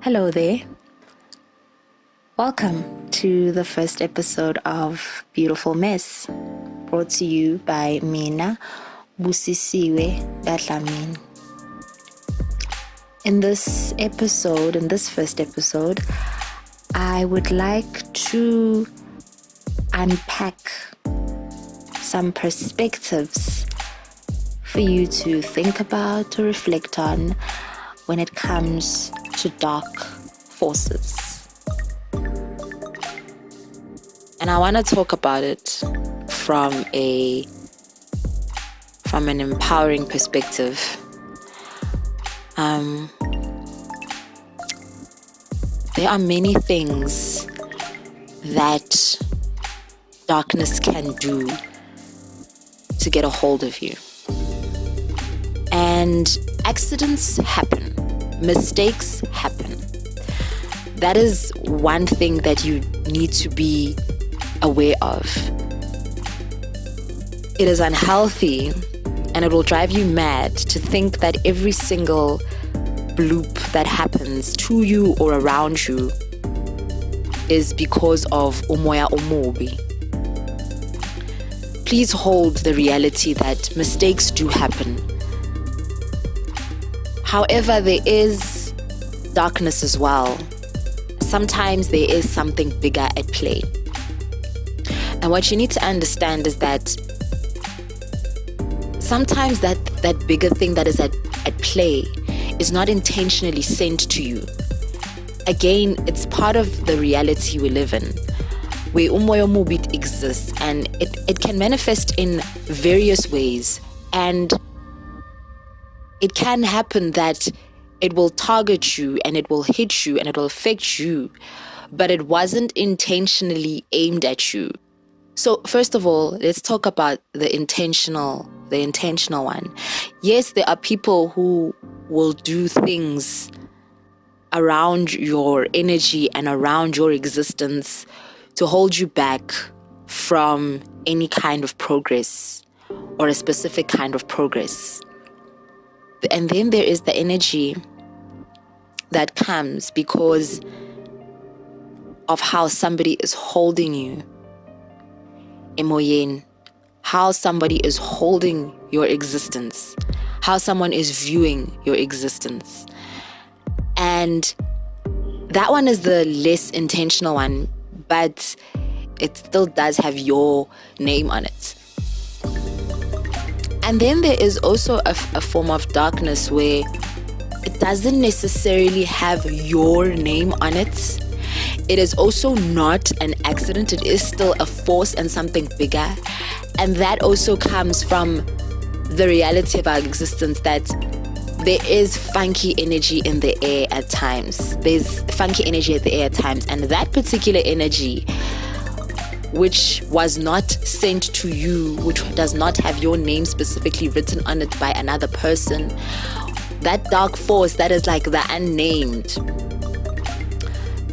Hello there. Welcome to the first episode of Beautiful Mess, brought to you by Mina Busisiwe Dlamini. In this first episode, I would like to unpack some perspectives for you to think about, to reflect on when it comes to dark forces. And I want to talk about it from an empowering perspective. There are many things that darkness can do to get a hold of you. And accidents happen. Mistakes happen. That is one thing that you need to be aware of. It is unhealthy and it will drive you mad to think that every single bloop that happens to you or around you is because of umoya omubi. Please hold the reality that mistakes do happen. However, there is darkness as well. Sometimes there is something bigger at play. And what you need to understand is that sometimes that bigger thing that is at play is not intentionally sent to you. Again, it's part of the reality we live in, where umoya omubi exists, and it can manifest in various ways. And it can happen that it will target you and it will hit you and it will affect you, but it wasn't intentionally aimed at you. So first of all, let's talk about the intentional one. Yes, there are people who will do things around your energy and around your existence to hold you back from any kind of progress or a specific kind of progress. And then there is the energy that comes because of how somebody is holding you emoyen, how somebody is holding your existence, how someone is viewing your existence. And that one is the less intentional one, but it still does have your name on it. And then there is also a form of darkness where it doesn't necessarily have your name on it. It is also not an accident. It is still a force and something bigger. And that also comes from the reality of our existence, that there is funky energy in the air at times. There's funky energy in the air at times. And that particular energy, which was not sent to you, which does not have your name specifically written on it by another person, that dark force that is like the unnamed,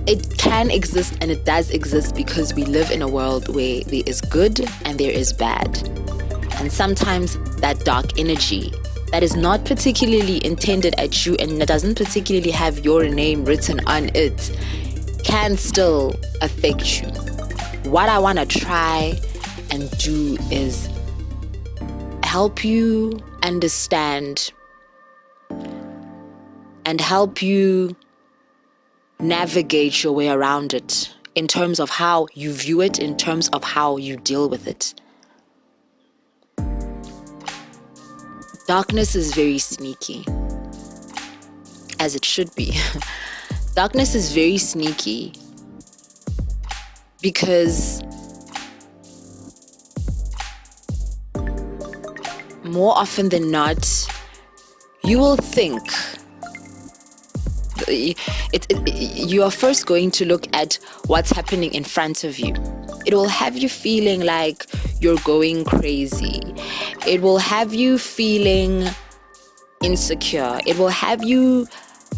it can exist and it does exist because we live in a world where there is good and there is bad. And sometimes that dark energy that is not particularly intended at you and that doesn't particularly have your name written on it can still affect you. What I want to try and do is help you understand and help you navigate your way around it in terms of how you view it, in terms of how you deal with it. Darkness is very sneaky, as it should be. Darkness is very sneaky because more often than not, you will think you are first going to look at what's happening in front of you. It will have you feeling like you're going crazy. It will have you feeling insecure. It will have you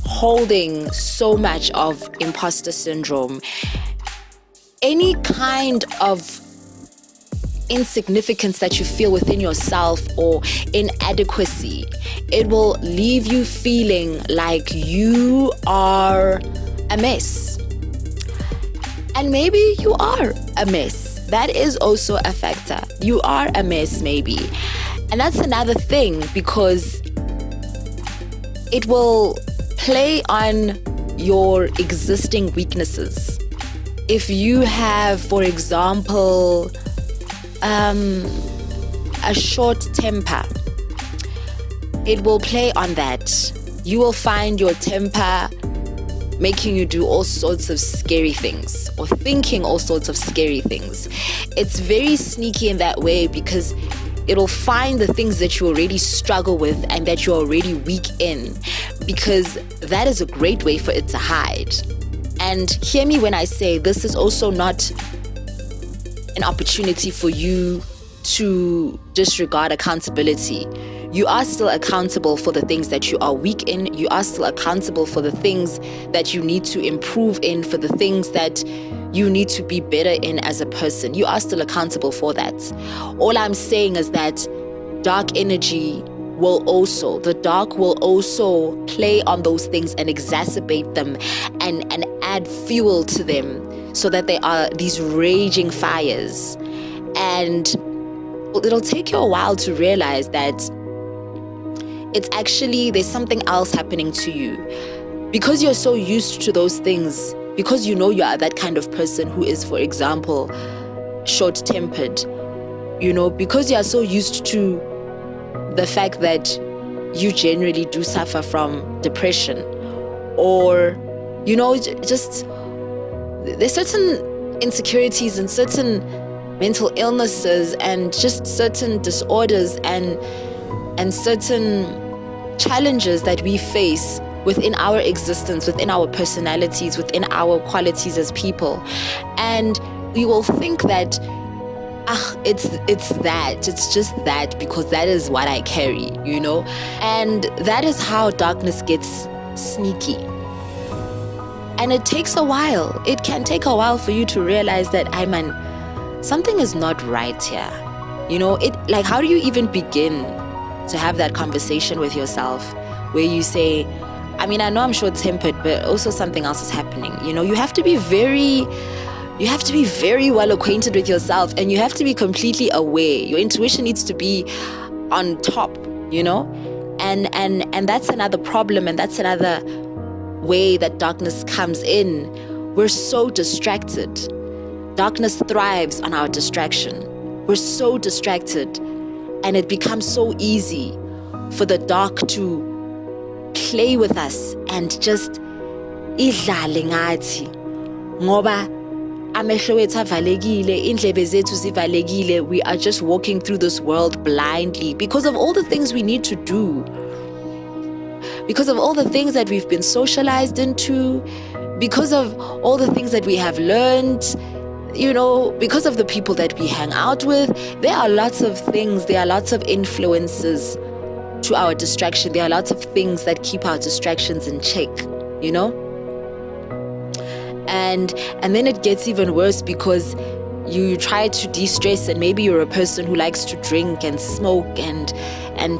holding so much of imposter syndrome. Any kind of insignificance that you feel within yourself or inadequacy, it will leave you feeling like you are a mess. And maybe you are a mess. That is also a factor. You are a mess, maybe. And that's another thing, because it will play on your existing weaknesses. If you have, for example, a short temper, it will play on that. You will find your temper making you do all sorts of scary things, or thinking all sorts of scary things. It's very sneaky in that way, because it'll find the things that you already struggle with and that you're already weak in, because that is a great way for it to hide. And hear me when I say this is also not an opportunity for you to disregard accountability. You are still accountable for the things that you are weak in. You are still accountable for the things that you need to improve in, for the things that you need to be better in as a person. You are still accountable for that. All I'm saying is that dark energy the dark will also play on those things and exacerbate them and add fuel to them, so that they are these raging fires. And it'll take you a while to realize that it's actually, there's something else happening to you. Because you're so used to those things, because you know you are that kind of person who is, for example, short-tempered, because you are so used to the fact that you generally do suffer from depression, or, just there's certain insecurities and certain mental illnesses and just certain disorders and certain challenges that we face within our existence, within our personalities, within our qualities as people. And we will think that, it's just that, because that is what I carry, And that is how darkness gets sneaky. And it takes a while. It can take a while for you to realize that, something is not right here. How do you even begin to have that conversation with yourself where you say, I know I'm short-tempered, but also something else is happening. You have to be very well acquainted with yourself, and you have to be completely aware. Your intuition needs to be on top, and that's another problem, and that's another way that darkness comes in. We're so distracted. Darkness thrives on our distraction. We're so distracted, and it becomes so easy for the dark to play with us and just idlale ngathi, ngoba amehlo wethu avalekile, indlebe zethu zivalekile. We are just walking through this world blindly because of all the things we need to do, because of all the things that we've been socialized into, because of all the things that we have learned, because of the people that we hang out with. There are lots of things, there are lots of influences to our distraction. There are lots of things that keep our distractions in check, And then it gets even worse, because you try to de-stress, and maybe you're a person who likes to drink and smoke and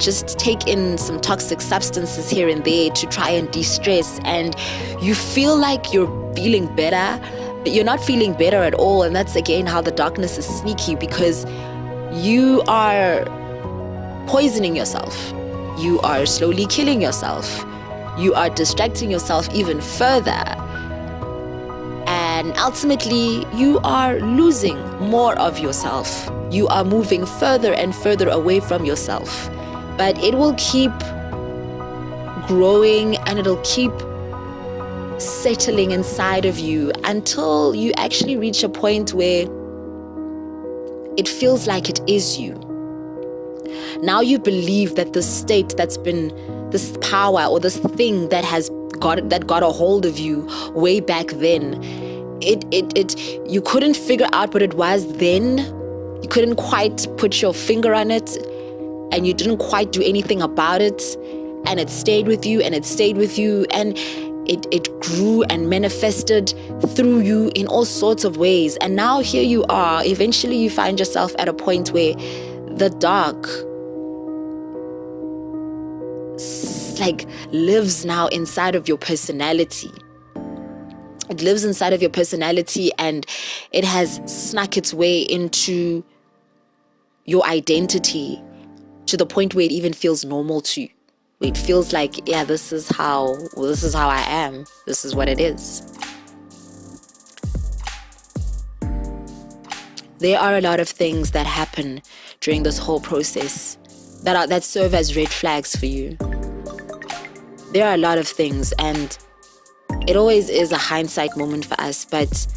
just take in some toxic substances here and there to try and de-stress, and you feel like you're feeling better, but you're not feeling better at all. And that's again how the darkness is sneaky, because you are poisoning yourself. You are slowly killing yourself. You are distracting yourself even further. And ultimately, you are losing more of yourself. You are moving further and further away from yourself. But it will keep growing, and it'll keep settling inside of you until you actually reach a point where it feels like it is you. Now you believe that this state that's been, this power or this thing that got a hold of you way back then, you couldn't figure out what it was then. You couldn't quite put your finger on it, and you didn't quite do anything about it, and it stayed with you, and it stayed with you, and it grew and manifested through you in all sorts of ways. And now here you are. Eventually you find yourself at a point where the dark lives now inside of your personality. It lives inside of your personality, and it has snuck its way into your identity to the point where it even feels normal to you. Where it feels like, yeah, this is how I am. This is what it is. There are a lot of things that happen during this whole process that serve as red flags for you. There are a lot of things, and it always is a hindsight moment for us, but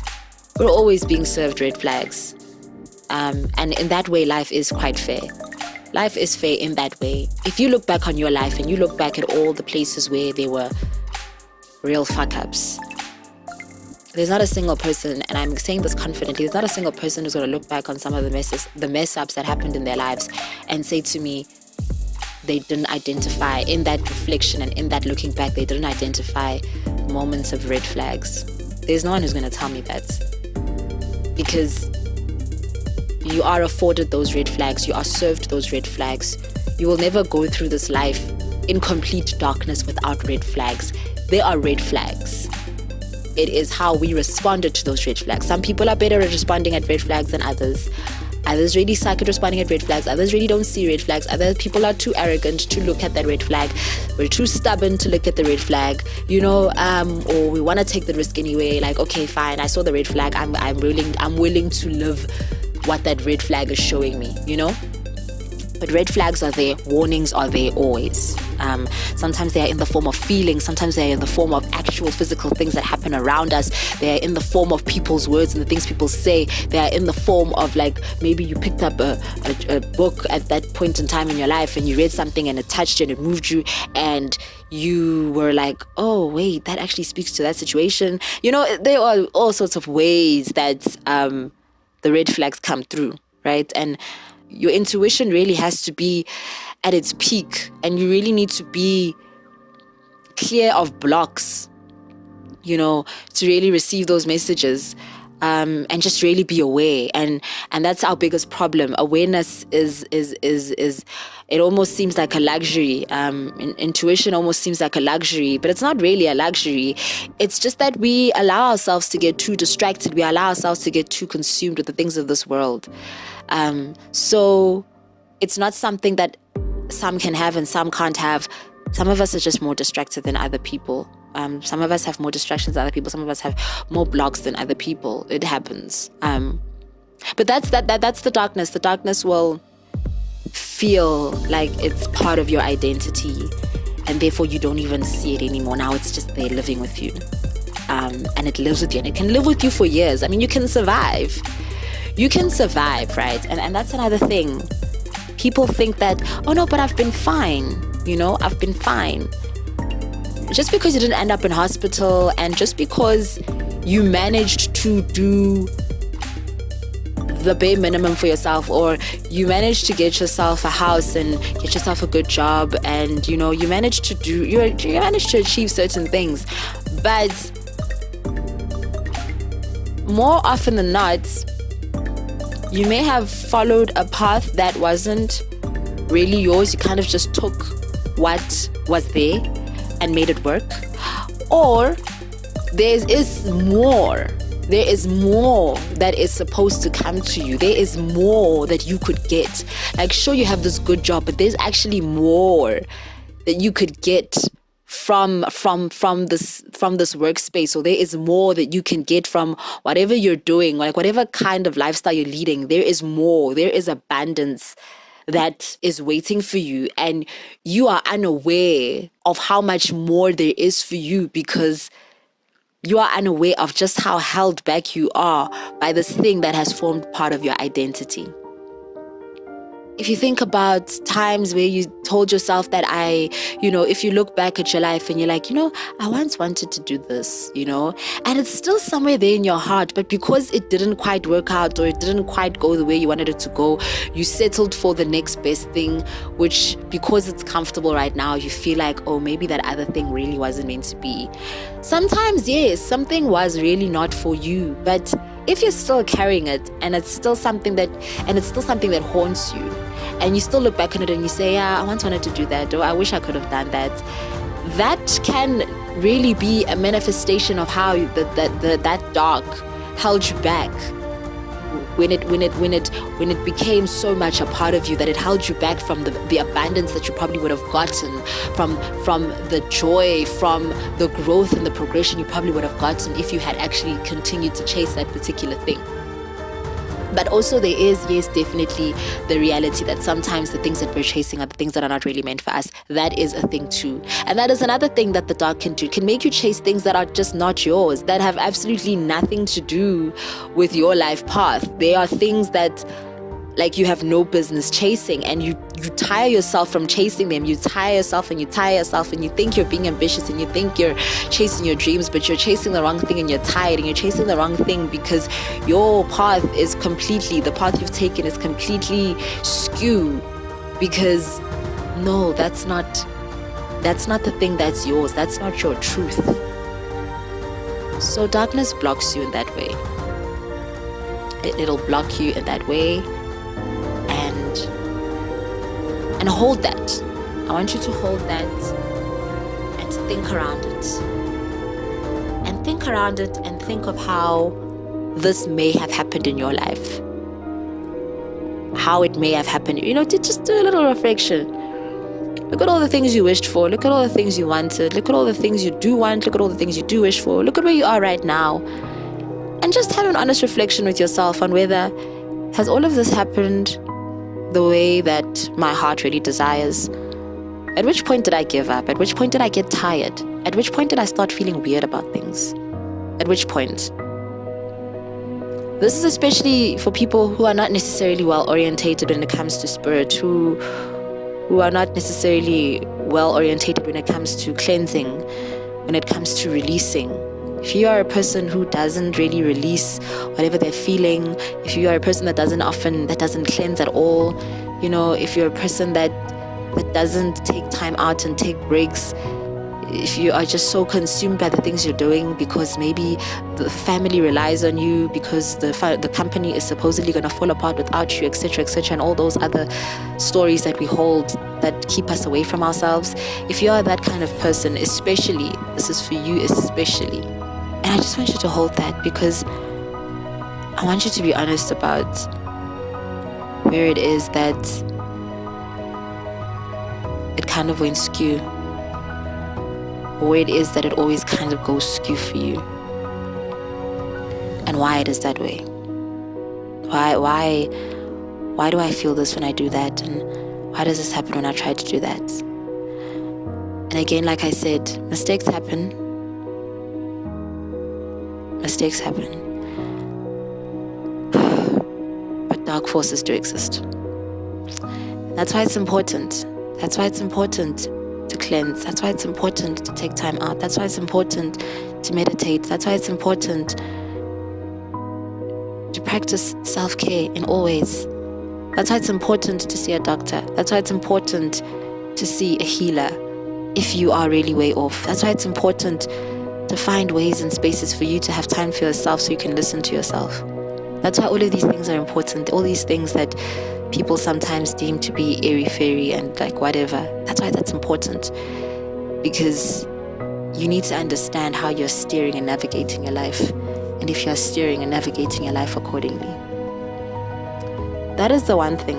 we're always being served red flags. And in that way, life is quite fair. Life is fair in that way. If you look back on your life and you look back at all the places where there were real fuck-ups, there's not a single person, and I'm saying this confidently, there's not a single person who's going to look back on some of the mess-ups that happened in their lives and say to me, they didn't identify in that reflection and in that looking back, they didn't identify moments of red flags. There's no one who's going to tell me that, because you are afforded those red flags, you are served those red flags. You will never go through this life in complete darkness without red flags. There are red flags. It is how we responded to those red flags. Some people are better at responding at red flags than others. Others really suck at responding at red flags. Others really don't see red flags. Other people are too arrogant to look at that red flag. We're too stubborn to look at the red flag, or we want to take the risk anyway. Like, okay, fine, I saw the red flag. I'm willing to live what that red flag is showing me, But red flags are there, warnings are there always. Sometimes they are in the form of feelings, sometimes they are in the form of actual physical things that happen around us. They are in the form of people's words and the things people say. They are in the form of, like, maybe you picked up a book at that point in time in your life and you read something and it touched you and it moved you and you were like, oh wait, that actually speaks to that situation. There are all sorts of ways that the red flags come through, right? And your intuition really has to be at its peak, and you really need to be clear of blocks, to really receive those messages, and just really be aware. And that's our biggest problem. Awareness is it almost seems like a luxury. Intuition almost seems like a luxury, but it's not really a luxury. It's just that we allow ourselves to get too distracted. We allow ourselves to get too consumed with the things of this world. So it's not something that some can have and some can't have. Some of us are just more distracted than other people. Some of us have more distractions than other people. Some of us have more blocks than other people. It happens. But that's the darkness. The darkness will feel like it's part of your identity, and therefore you don't even see it anymore. Now it's just there living with you. And it lives with you, and it can live with you for years. I mean, you can survive. You can survive, right? And that's another thing. People think that, oh no, but I've been fine. I've been fine. Just because you didn't end up in hospital, and just because you managed to do the bare minimum for yourself, or you managed to get yourself a house and get yourself a good job, and you managed to achieve certain things, but more often than not, you may have followed a path that wasn't really yours. You kind of just took what was there and made it work. Or there is more. There is more that is supposed to come to you. There is more that you could get. Like, sure, you have this good job, but there's actually more that you could get from this workspace. So there is more that you can get from whatever you're doing, like whatever kind of lifestyle you're leading. There is more. There is abundance that is waiting for you, and you are unaware of how much more there is for you, because you are unaware of just how held back you are by this thing that has formed part of your identity. If you think about times where you told yourself that if you look back at your life and you're like, I once wanted to do this, and it's still somewhere there in your heart, but because it didn't quite work out, or it didn't quite go the way you wanted it to go, you settled for the next best thing, which, because it's comfortable right now, you feel like, oh, maybe that other thing really wasn't meant to be. Sometimes, yes, something was really not for you, but if you're still carrying it, and it's still something that haunts you, and you still look back on it and you say, yeah, I once wanted to do that, or I wish I could have done that, that can really be a manifestation of how that dark held you back when it became so much a part of you that it held you back from the abundance that you probably would have gotten, from the joy, from the growth and the progression you probably would have gotten if you had actually continued to chase that particular thing. But also there is, yes, definitely the reality that sometimes the things that we're chasing are the things that are not really meant for us. That is a thing too. And that is another thing that the dark can do. It can make you chase things that are just not yours, that have absolutely nothing to do with your life path. They are things that like you have no business chasing, and you tire yourself from chasing them. You tire yourself and you think you're being ambitious and you think you're chasing your dreams, but you're chasing the wrong thing and you're tired, and you're chasing the wrong thing because your path is completely, the path you've taken is completely skewed, because no, that's not the thing that's yours. That's not your truth. So darkness blocks you in that way. It'll block you in that way. And hold that. I want you to hold that and to think around it. And think around it and think of how this may have happened in your life. How it may have happened. Just do a little reflection. Look at all the things you wished for. Look at all the things you wanted. Look at all the things you do want. Look at all the things you do wish for. Look at where you are right now. And just have an honest reflection with yourself on whether has all of this happened the way that my heart really desires? At which point did I give up? At which point did I get tired? At which point did I start feeling weird about things? At which point? This is especially for people who are not necessarily well orientated when it comes to spirit, who are not necessarily well orientated when it comes to cleansing, when it comes to releasing. If you are a person who doesn't really release whatever they're feeling, if you are a person that doesn't cleanse at all, if you're a person that doesn't take time out and take breaks, if you are just so consumed by the things you're doing because maybe the family relies on you, because the company is supposedly going to fall apart without you, etc., etc., and all those other stories that we hold that keep us away from ourselves. If you are that kind of person, especially, this is for you especially. And I just want you to hold that, because I want you to be honest about where it is that it kind of went skew, or where it is that it always kind of goes skew for you, and why it is that way. Why do I feel this when I do that, and why does this happen when I try to do that? And again, like I said, mistakes happen. But dark forces do exist. That's why it's important. That's why it's important to cleanse. That's why it's important to take time out. That's why it's important to meditate. That's why it's important to practice self-care in all ways. That's why it's important to see a doctor. That's why it's important to see a healer if you are really way off. That's why it's important to find ways and spaces for you to have time for yourself so you can listen to yourself. That's why all of these things are important. All these things that people sometimes deem to be airy-fairy and like whatever. That's why that's important. Because you need to understand how you're steering and navigating your life. And if you're steering and navigating your life accordingly. That is the one thing.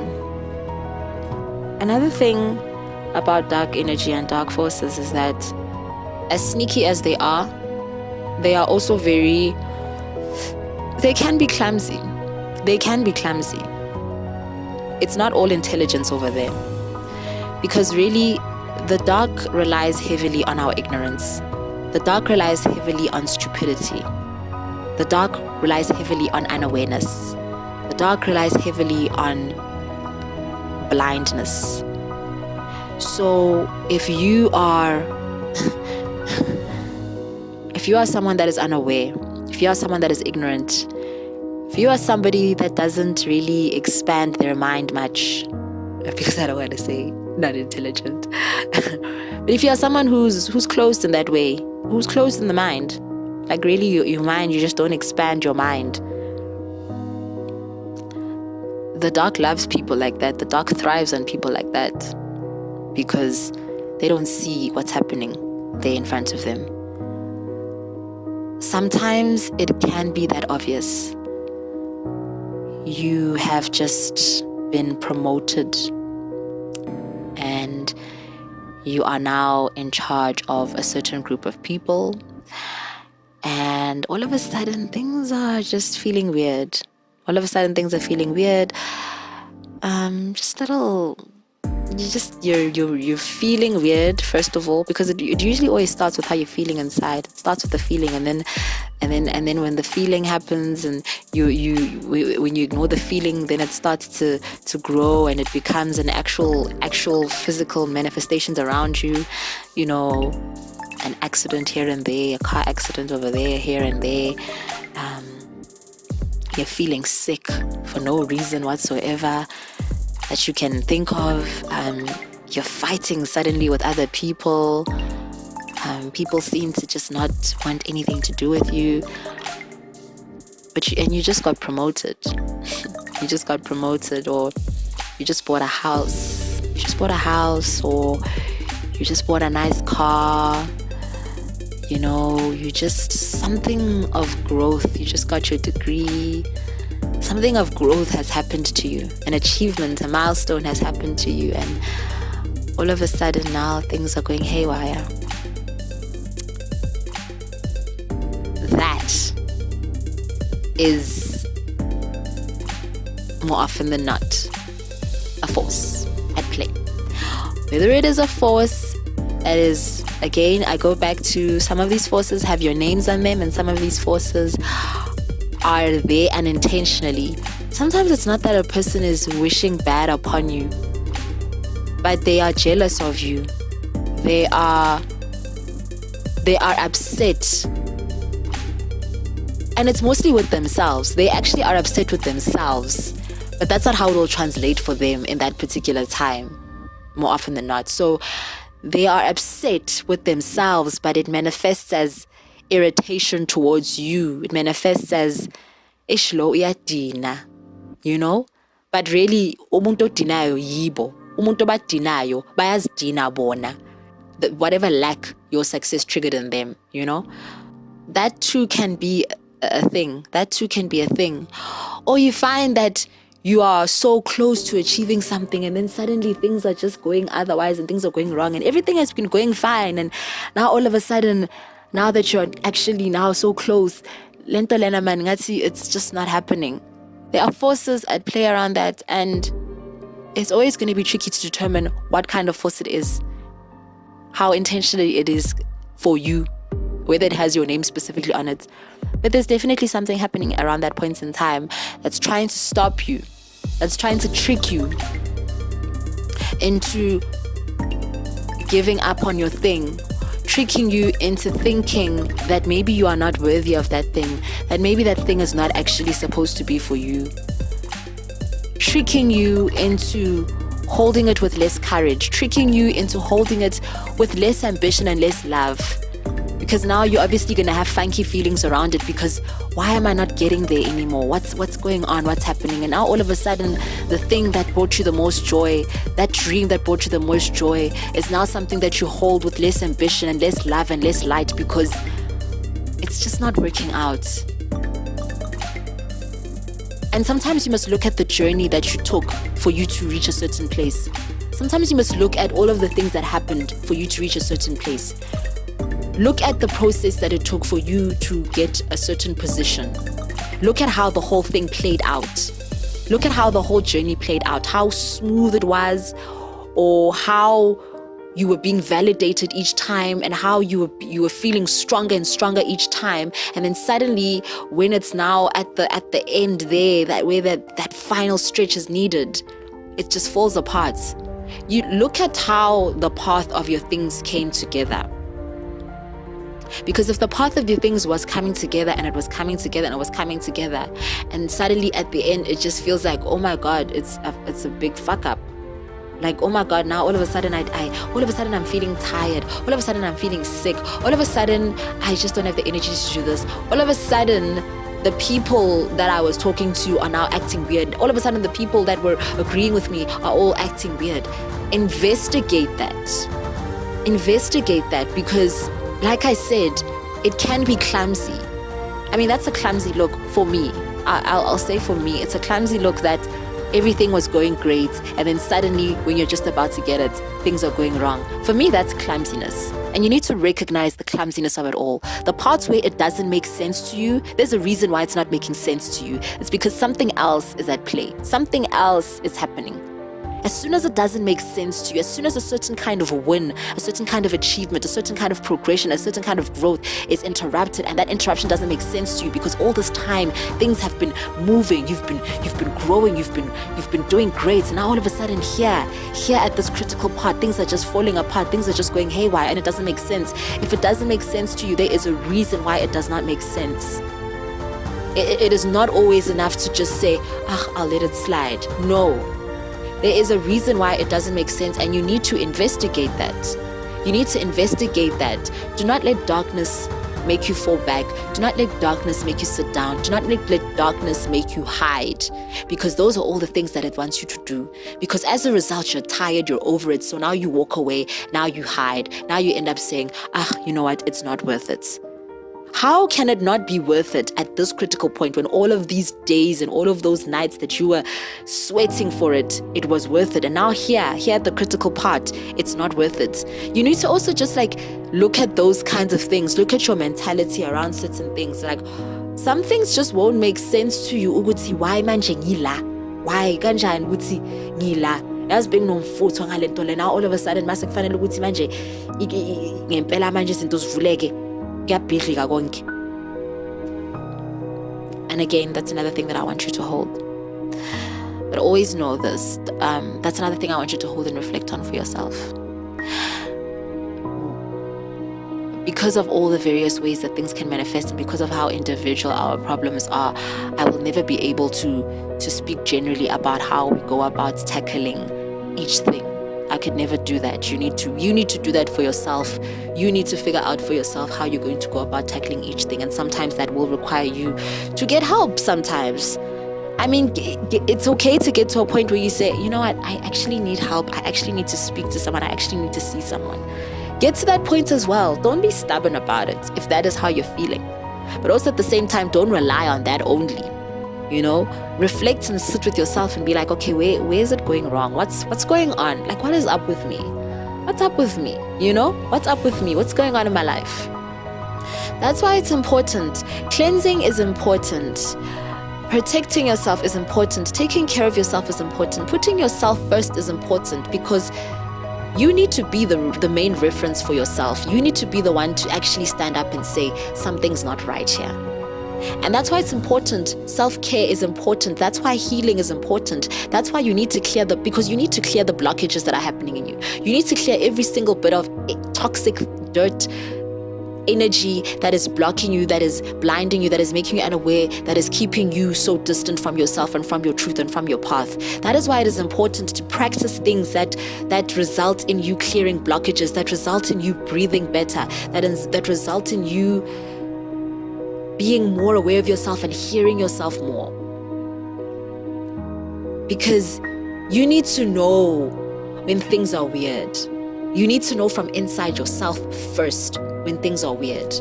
Another thing about dark energy and dark forces is that as sneaky as they are also they can be clumsy. It's not all intelligence over there. Because really, the dark relies heavily on our ignorance. The dark relies heavily on stupidity. The dark relies heavily on unawareness. The dark relies heavily on blindness. So if you are someone that is unaware, if you are someone that is ignorant, if you are somebody that doesn't really expand their mind much, because I don't want to say not intelligent, but if you are someone who's closed in that way, who's closed in the mind, like really your mind, you just don't expand your mind. The dark loves people like that. The dark thrives on people like that because they don't see what's happening there in front of them. sometimes it can be that obvious. You have just been promoted and you are now in charge of a certain group of people, and all of a sudden things are just feeling weird. Just little, you're feeling weird, first of all, because it usually always starts with how you're feeling inside. It starts with the feeling, and then when the feeling happens, and when you ignore the feeling, then it starts to grow, and it becomes an actual physical manifestations around you. An accident here and there, a car accident over there, here and there. You're feeling sick for no reason whatsoever that you can think of. You're fighting suddenly with other people. People seem to just not want anything to do with you. You just got promoted. You just got promoted, or you just bought a house. Or you just bought a nice car. You just, something of growth. You just got your degree. Something of growth has happened to you. An achievement, a milestone has happened to you. And all of a sudden now things are going haywire. That is, more often than not, a force at play. Whether it is a force that is, again, I go back to, some of these forces have your names on them, and some of these forces are there unintentionally. Sometimes it's not that a person is wishing bad upon you, but they are jealous of you. They are upset. And it's mostly with themselves. They actually are upset with themselves. But that's not how it will translate for them in that particular time, more often than not. So they are upset with themselves, but it manifests as irritation towards you. It manifests as ishlo uyadina, But really, umuntu odinayo yibo. Umuntu abadinayo bayazidina bona. Whatever lack your success triggered in them, That too can be a thing. Or you find that you are so close to achieving something, and then suddenly things are just going otherwise, and things are going wrong, and everything has been going fine, and now all of a sudden, now that you're actually now so close, lento lena man ngathi, it's just not happening. There are forces at play around that, and it's always going to be tricky to determine what kind of force it is, how intentionally it is for you, whether it has your name specifically on it. But there's definitely something happening around that point in time that's trying to stop you, that's trying to trick you into giving up on your thing, tricking you into thinking that maybe you are not worthy of that thing, that maybe that thing is not actually supposed to be for you, tricking you into holding it with less courage, tricking you into holding it with less ambition and less love. Because now you're obviously going to have funky feelings around it, because why am I not getting there anymore? What's going on? What's happening? And now all of a sudden, the thing that brought you the most joy, that dream that brought you the most joy, is now something that you hold with less ambition and less love and less light, because it's just not working out. And sometimes you must look at the journey that you took for you to reach a certain place. Sometimes you must look at all of the things that happened for you to reach a certain place. Look at the process that it took for you to get a certain position. Look at how the whole thing played out. Look at how the whole journey played out, how smooth it was, or how you were being validated each time, and how you were feeling stronger and stronger each time. And then suddenly, when it's now at the end there, that final stretch is needed, it just falls apart. You look at how the path of your things came together. Because if the path of your things was coming together, and it was coming together, and it was coming together, and suddenly at the end it just feels like, oh my God, it's a big fuck up. Like, oh my God, now all of a sudden I'm feeling tired. All of a sudden I'm feeling sick. All of a sudden I just don't have the energy to do this. All of a sudden the people that I was talking to are now acting weird. All of a sudden the people that were agreeing with me are all acting weird. Investigate that, because like I said, it can be clumsy. I mean, that's a clumsy look for me. I'll say for me, it's a clumsy look that everything was going great, and then suddenly, when you're just about to get it, things are going wrong. For me, that's clumsiness. And you need to recognize the clumsiness of it all. The parts where it doesn't make sense to you, there's a reason why it's not making sense to you. It's because something else is at play. Something else is happening. As soon as it doesn't make sense to you, as soon as a certain kind of win, a certain kind of achievement, a certain kind of progression, a certain kind of growth is interrupted, and that interruption doesn't make sense to you because all this time things have been moving, you've been growing, you've been doing great, and now all of a sudden here at this critical part, things are just falling apart, things are just going haywire, and it doesn't make sense. If it doesn't make sense to you, there is a reason why it does not make sense. It is not always enough to just say, I'll let it slide. No. There is a reason why it doesn't make sense, and you need to investigate that. You need to investigate that. Do not let darkness make you fall back. Do not let darkness make you sit down. Do not let darkness make you hide, because those are all the things that it wants you to do. Because as a result, you're tired, you're over it. So now you walk away, now you hide. Now you end up saying, you know what, it's not worth it. How can it not be worth it at this critical point when all of these days and all of those nights that you were sweating for it, it was worth it? And now here at the critical part, it's not worth it. You need to also just look at those kinds of things. Look at your mentality around certain things. Like some things just won't make sense to you. Ukuthi why manje ngila? Why kanjani ukuthi ngila? As being nomfutho ngale nto le, now all of a sudden mase kufanele ukuthi manje ngempela manje izinto zivuleke. And again, that's another thing that I want you to hold. But always know this. That's another thing I want you to hold and reflect on for yourself. Because of all the various ways that things can manifest, and because of how individual our problems are, I will never be able to speak generally about how we go about tackling each thing. I could never do that. You need to do that for yourself. You need to figure out for yourself how you're going to go about tackling each thing. And sometimes that will require you to get help sometimes. I mean, it's okay to get to a point where you say, you know what, I actually need help. I actually need to speak to someone. I actually need to see someone. Get to that point as well. Don't be stubborn about it if that is how you're feeling. But also at the same time, don't rely on that only. Reflect and sit with yourself and be like, okay, where is it going wrong? What's going on? Like, what is up with me? What's up with me? What's up with me? What's going on in my life? That's why it's important. Cleansing is important. Protecting yourself is important. Taking care of yourself is important. Putting yourself first is important, because you need to be the main reference for yourself. You need to be the one to actually stand up and say, something's not right here. And that's why it's important. Self-care is important. That's why healing is important. That's why you need to because you need to clear the blockages that are happening in you. You need to clear every single bit of toxic dirt, energy that is blocking you, that is blinding you, that is making you unaware, that is keeping you so distant from yourself and from your truth and from your path. That is why it is important to practice things that result in you clearing blockages, that result in you breathing better, that result in you being more aware of yourself and hearing yourself more. Because you need to know when things are weird. You need to know from inside yourself first when things are weird.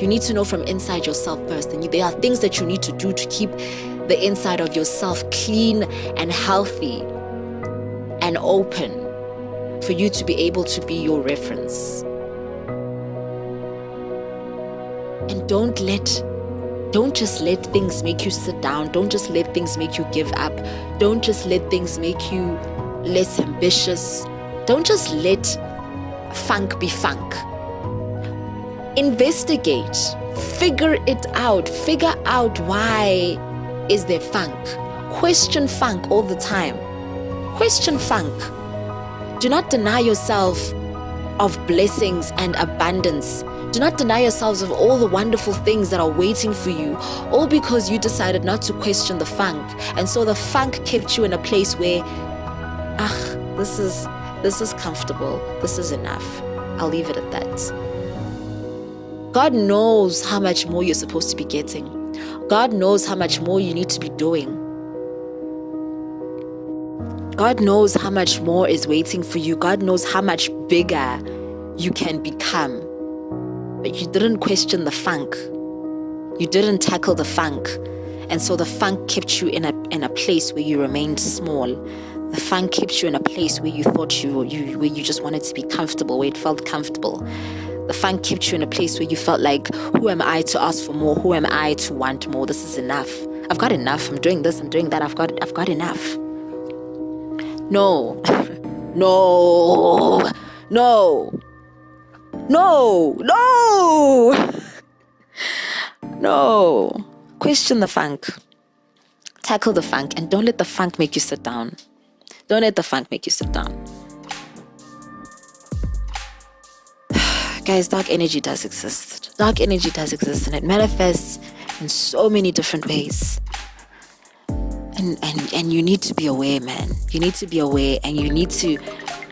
You need to know from inside yourself first. And there are things that you need to do to keep the inside of yourself clean and healthy and open for you to be able to be your reference. And don't just let things make you sit down. Don't just let things make you give up. Don't just let things make you less ambitious. Don't just let funk be funk. Investigate. Figure it out. Figure out why is there funk. Question funk all the time. Question funk. Do not deny yourself of blessings and abundance. Do not deny yourselves of all the wonderful things that are waiting for you, all because you decided not to question the funk. And so the funk kept you in a place where, this is comfortable. This is enough. I'll leave it at that. God knows how much more you're supposed to be getting. God knows how much more you need to be doing. God knows how much more is waiting for you. God knows how much bigger you can become. But you didn't question the funk. You didn't tackle the funk. And so the funk kept you in a place where you remained small. The funk kept you in a place where you thought where you just wanted to be comfortable, where it felt comfortable. The funk kept you in a place where you felt like, who am I to ask for more? Who am I to want more? This is enough. I've got enough. I'm doing this, I'm doing that. I've got enough. No. No. No. No. No. No. Question the funk. Tackle the funk, and don't let the funk make you sit down. Don't let the funk make you sit down. Guys, dark energy does exist. Dark energy does exist, and it manifests in so many different ways. And you need to be aware, man. You need to be aware, and you need to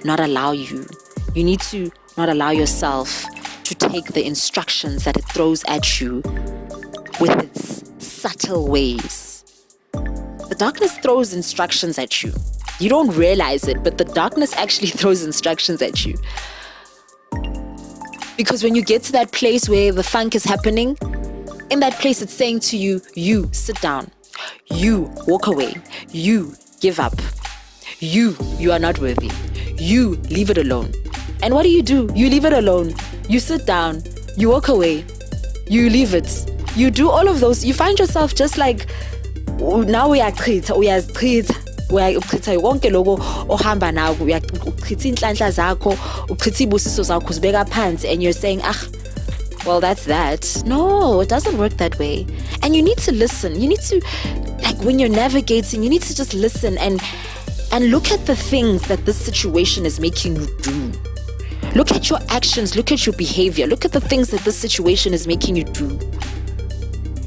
not allow yourself to take the instructions that it throws at you with its subtle ways. The darkness throws instructions at you. You don't realize it, but the darkness actually throws instructions at you. Because when you get to that place where the funk is happening, in that place it's saying to you, you sit down, you walk away, you give up, you are not worthy, you leave it alone. And what do? You leave it alone, you sit down, you walk away, you leave it. You do all of those. You find yourself just like, now we are treat uchitha konke lokho ohamba nako, uchitha inhlanhla zakho, uchitha ibusiso zakho uzibeka phansi, and you're saying, well, that's that. No, it doesn't work that way. And you need to listen. You need to, like, when you're navigating, you need to just listen and look at the things that this situation is making you do. Look at your actions, look at your behavior, look at the things that this situation is making you do.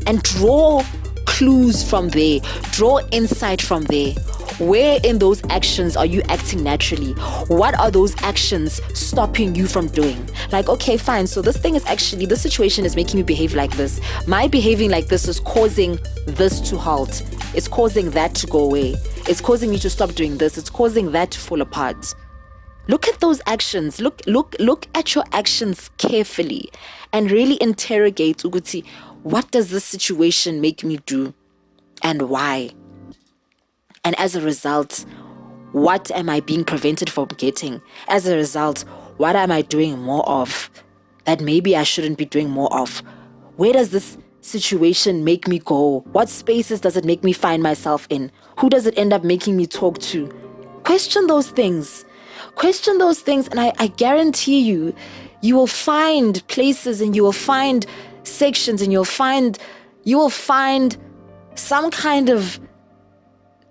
And draw clues from there, draw insight from there. Where in those actions are you acting naturally? What are those actions stopping you from doing? Like, okay, fine. So this situation is making me behave like this. My behaving like this is causing this to halt. It's causing that to go away. It's causing me to stop doing this. It's causing that to fall apart. Look at those actions. Look at your actions carefully and really interrogate, Uguti, what does this situation make me do and why? And as a result, what am I being prevented from getting? As a result, what am I doing more of that maybe I shouldn't be doing more of? Where does this situation make me go? What spaces does it make me find myself in? Who does it end up making me talk to? Question those things. Question those things, and I guarantee you will find places, and you will find sections, and you will find some kind of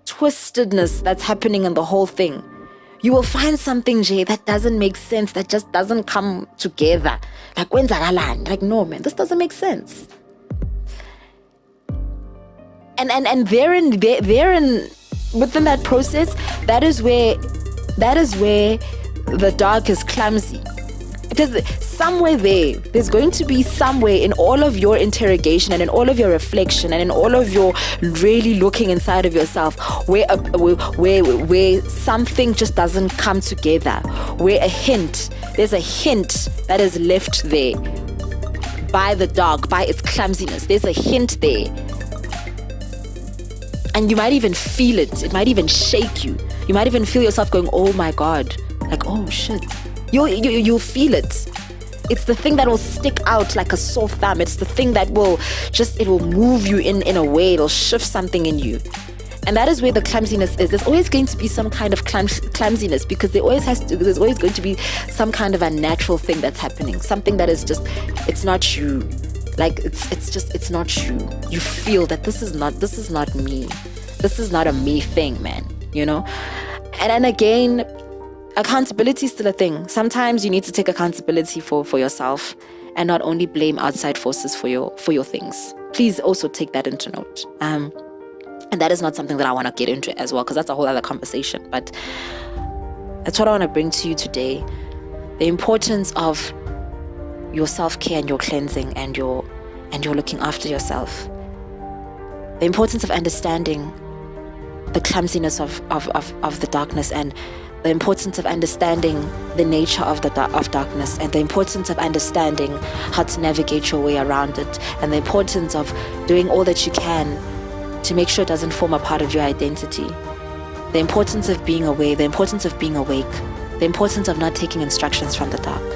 twistedness that's happening in the whole thing. You will find something, Jay, that doesn't make sense, that just doesn't come together. Like, when's land? Like, no, man, this doesn't make sense. And therein within that process, that is where the dark is clumsy. Because somewhere there's going to be somewhere in all of your interrogation and in all of your reflection and in all of your really looking inside of yourself where something just doesn't come together, where there's a hint that is left there by the dark, by its clumsiness. There's a hint there. And you might even feel it. It might even shake you. You might even feel yourself going, oh my God, like, oh shit. You'll feel it. It's the thing that will stick out like a sore thumb. It's the thing that it will move you in a way. It'll shift something in you. And that is where the clumsiness is. There's always going to be some kind of clumsiness because there's always going to be some kind of unnatural thing that's happening. Something that is just, it's not you. Like, it's not you. You feel that this is not me. This is not a me thing, man. You know? And again, accountability is still a thing. Sometimes you need to take accountability for yourself and not only blame outside forces for your things. Please also take that into note. And that is not something that I want to get into as well, because that's a whole other conversation. But that's what I want to bring to you today. The importance of your self-care and your cleansing and your looking after yourself. The importance of understanding the clumsiness of the darkness and the importance of understanding the nature of darkness, and the importance of understanding how to navigate your way around it, and the importance of doing all that you can to make sure it doesn't form a part of your identity. The importance of being aware, the importance of being awake, the importance of not taking instructions from the dark.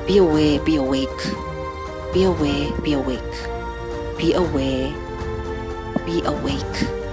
Be aware, be awake. Be aware, be awake. Be aware, be awake.